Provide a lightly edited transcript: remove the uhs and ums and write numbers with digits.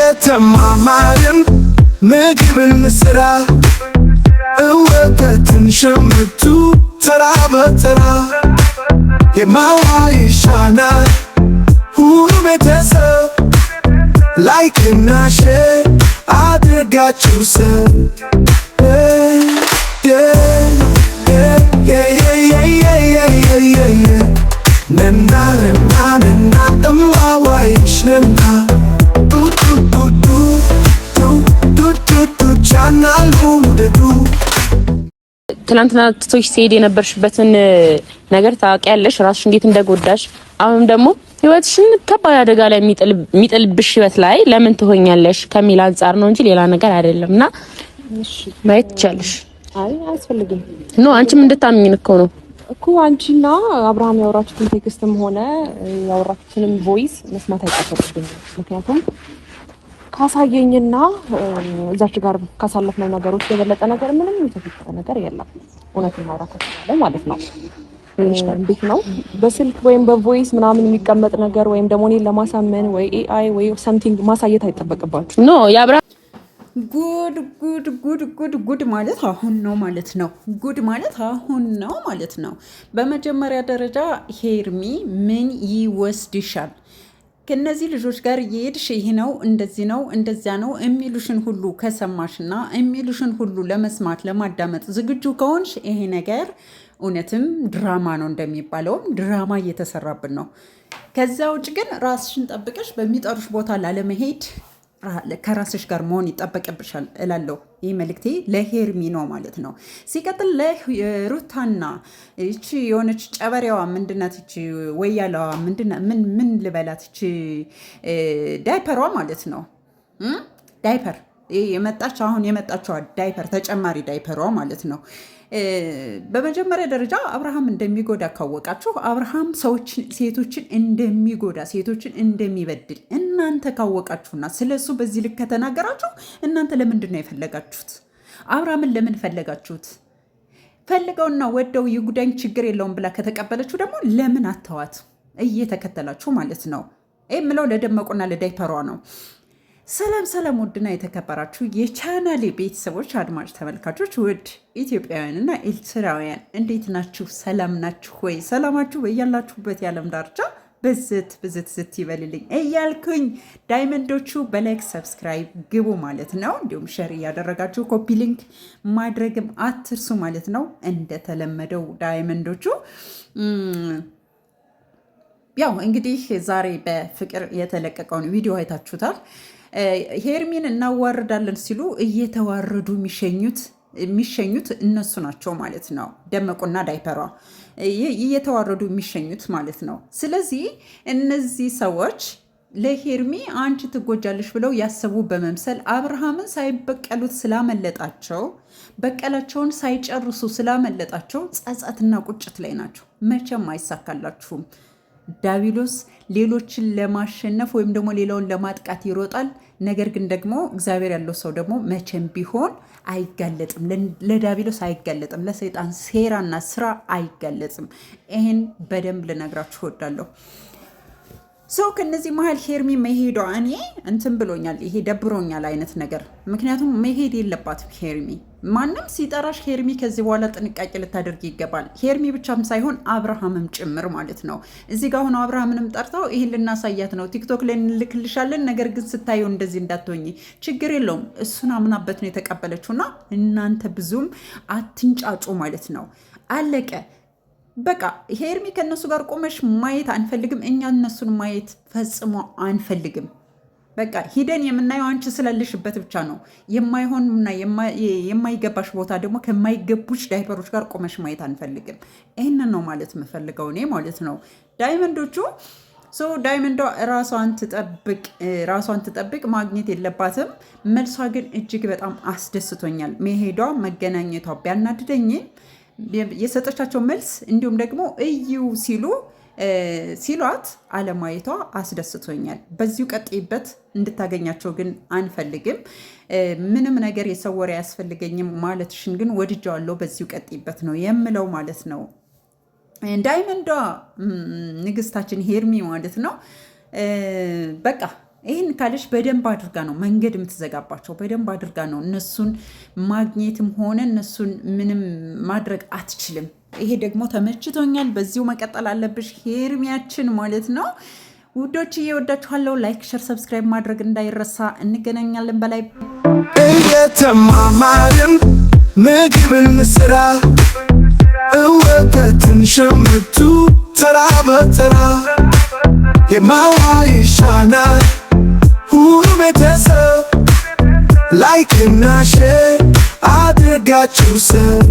እየተማማርን ምግብን ስራ እወተትን ሸምቱ ተራ በተራ የማዋ ይሻናል ሁሉ ቤተሰብ ላይክና ሼር አድርጋችሁ ሰብ ትላንትና ትቶሽ ሲሄድ የነበርሽበትን ነገር ታውቂያለሽ፣ ራስሽ እንዴት እንደጎዳሽ። አሁን ደግሞ ህይወትሽን ከባድ አደጋ ላይ የሚጥልብሽ ህይወት ላይ ለምን ትሆኛለሽ ከሚል አንጻር ነው እንጂ ሌላ ነገር አይደለምና ማየት ትቻለሽ። አይ አያስፈልግም። ኖ አንቺም እንድታምኚን እኮ ነው እኮ አንቺና አብርሃም ያወራችሁትን ቴክስትም ሆነ ያወራችሁትንም ቮይስ መስማት አይጠበቅብኝም። ምክንያቱም ካሳየኝና እዛች ጋር ካሳለፍነው ነገሮች የበለጠ ነገር ምንም የተፈጠረ ነገር የለም። እውነቱን ማውራት ተቻለ ማለት ነው። እንዴት ነው በስልክ ወይም በቮይስ ምናምን የሚቀመጥ ነገር ወይም ደግሞ እኔን ለማሳመን ወይ ኤአይ ወይ ሰምቲንግ ማሳየት አይጠበቅባችሁ። ኖ ያብራ ጉድ ጉድ ጉድ ጉድ ጉድ ማለት አሁን ነው ማለት ነው። ጉድ ማለት አሁን ነው ማለት ነው። በመጀመሪያ ደረጃ ሄርሚ ምን ይወስድሻል? ከነዚህ ልጆች ጋር እየሄድሽ ይህ ነው እንደዚህ ነው እንደዚያ ነው የሚሉሽን ሁሉ ከሰማሽና የሚሉሽን ሁሉ ለመስማት ለማዳመጥ ዝግጁ ከሆንሽ ይሄ ነገር እውነትም ድራማ ነው፣ እንደሚባለውም ድራማ እየተሰራብን ነው። ከዛ ውጭ ግን ራስሽን ጠብቀሽ በሚጠሩሽ ቦታ ላለመሄድ ከራስሽ ጋር መሆን ይጠበቅብሻል እላለሁ። ይህ መልእክቴ ለሄርሚ ነው ማለት ነው። ሲቀጥል ለሩታና ይቺ የሆነች ጨበሪያዋ ምንድናት? ይቺ ወያላዋ ምን ልበላት? ይቺ ዳይፐሯ ማለት ነው። ዳይፐር የመጣች አሁን የመጣችዋ ዳይፐር ተጨማሪ ዳይፐሯ ማለት ነው። በመጀመሪያ ደረጃ አብርሃም እንደሚጎዳ ካወቃችሁ፣ አብርሃም ሴቶችን እንደሚጎዳ ሴቶችን እንደሚበድል እናንተ ካወቃችሁና ስለሱ በዚህ ልክ ከተናገራችሁ እናንተ ለምንድን ነው የፈለጋችሁት? አብርሃምን ለምን ፈለጋችሁት? ፈልገውና ወደው ይጉዳኝ ችግር የለውም ብላ ከተቀበለችሁ ደግሞ ለምን አተዋት እየተከተላችሁ ማለት ነው? ይህ የምለው ለደመቁና ለዳይፐሯ ነው። ሰላም ሰላም፣ ውድና የተከበራችሁ የቻናሌ ቤተሰቦች አድማጭ ተመልካቾች፣ ውድ ኢትዮጵያውያንና ኤርትራውያን እንዴት ናችሁ? ሰላም ናችሁ ወይ? ሰላማችሁ በያላችሁበት የዓለም ዳርቻ ብዝት ይበልልኝ እያልኩኝ ዳይመንዶቹ በላይክ ሰብስክራይብ ግቡ ማለት ነው። እንዲሁም ሸር እያደረጋችሁ ኮፒ ሊንክ ማድረግም አትርሱ ማለት ነው። እንደተለመደው ዳይመንዶቹ ያው እንግዲህ ዛሬ በፍቅር የተለቀቀውን ቪዲዮ አይታችሁታል። ሄርሚን እናዋርዳለን ሲሉ እየተዋረዱ የሚሸኙት እነሱ ናቸው ማለት ነው። ደመቁና ዳይፐሯ እየተዋረዱ የሚሸኙት ማለት ነው። ስለዚህ እነዚህ ሰዎች ለሄርሚ አንቺ ትጎጃለሽ ብለው ያሰቡ በመምሰል አብርሃምን ሳይበቀሉት ስላመለጣቸው፣ በቀላቸውን ሳይጨርሱ ስላመለጣቸው ጸጸትና ቁጭት ላይ ናቸው። መቼም አይሳካላችሁም። ዳቢሎስ ሌሎችን ለማሸነፍ ወይም ደግሞ ሌላውን ለማጥቃት ይሮጣል። ነገር ግን ደግሞ እግዚአብሔር ያለው ሰው ደግሞ መቼም ቢሆን አይጋለጥም። ለዳቢሎስ አይጋለጥም። ለሰይጣን ሴራና ስራ አይጋለጥም። ይህን በደንብ ልነግራችሁ እወዳለሁ። ሰው ከነዚህ መሀል ሄርሚ መሄዷ እኔ እንትን ብሎኛል። ይሄ ደብሮኛል አይነት ነገር። ምክንያቱም መሄድ የለባትም ሄርሚ። ማንም ሲጠራሽ ሄርሚ ከዚህ በኋላ ጥንቃቄ ልታደርግ ይገባል። ሄርሚ ብቻም ሳይሆን አብርሃምም ጭምር ማለት ነው። እዚህ ጋር ሆኖ አብርሃምንም ጠርተው ይህን ልናሳያት ነው፣ ቲክቶክ ላይ እንልክልሻለን፣ ነገር ግን ስታየው እንደዚህ እንዳትሆኝ፣ ችግር የለውም እሱን አምናበት ነው የተቀበለችውና እናንተ ብዙም አትንጫጩ ማለት ነው። አለቀ በቃ። ሄርሚ ከእነሱ ጋር ቆመሽ ማየት አንፈልግም። እኛ እነሱን ማየት ፈጽሞ አንፈልግም። በቃ ሂደን የምናየው አንቺ ስላለሽበት ብቻ ነው። የማይሆንና የማይገባሽ ቦታ ደግሞ ከማይገቡሽ ዳይፐሮች ጋር ቆመሽ ማየት አንፈልግም። ይህንን ነው ማለት የምፈልገው እኔ ማለት ነው። ዳይመንዶቹ ዳይመንዷ ራሷን ትጠብቅ፣ ማግኘት የለባትም። መልሷ ግን እጅግ በጣም አስደስቶኛል። መሄዷ መገናኘቷ ቢያናድደኝም የሰጠቻቸው መልስ እንዲሁም ደግሞ እዩ ሲሏት አለማየቷ አስደስቶኛል። በዚሁ ቀጥይበት፣ እንድታገኛቸው ግን አንፈልግም። ምንም ነገር የሰው ወሬ አያስፈልገኝም ማለትሽን ግን ወድጃዋለሁ። በዚሁ ቀጥይበት ነው የምለው ማለት ነው። ዳይመንዷ ንግስታችን ሄርሚ ማለት ነው። በቃ ይህን ካለሽ በደንብ አድርጋ ነው መንገድ የምትዘጋባቸው። በደንብ አድርጋ ነው እነሱን ማግኘትም ሆነ እነሱን ምንም ማድረግ አትችልም። ይሄ ደግሞ ተመችቶኛል። በዚሁ መቀጠል አለብሽ ሄርሚያችን ማለት ነው። ውዶች እየወዳችኋለሁ። ላይክ፣ ሸር፣ ሰብስክራይብ ማድረግ እንዳይረሳ። እንገናኛለን በላይ እየተማማርን ምግብን ስራ እወተትን ሸምቱ ተራ በተራ የማዋ ይሻናል ሁሉ ቤተሰብ ላይክና ሼር አድርጋችሁ ሰብ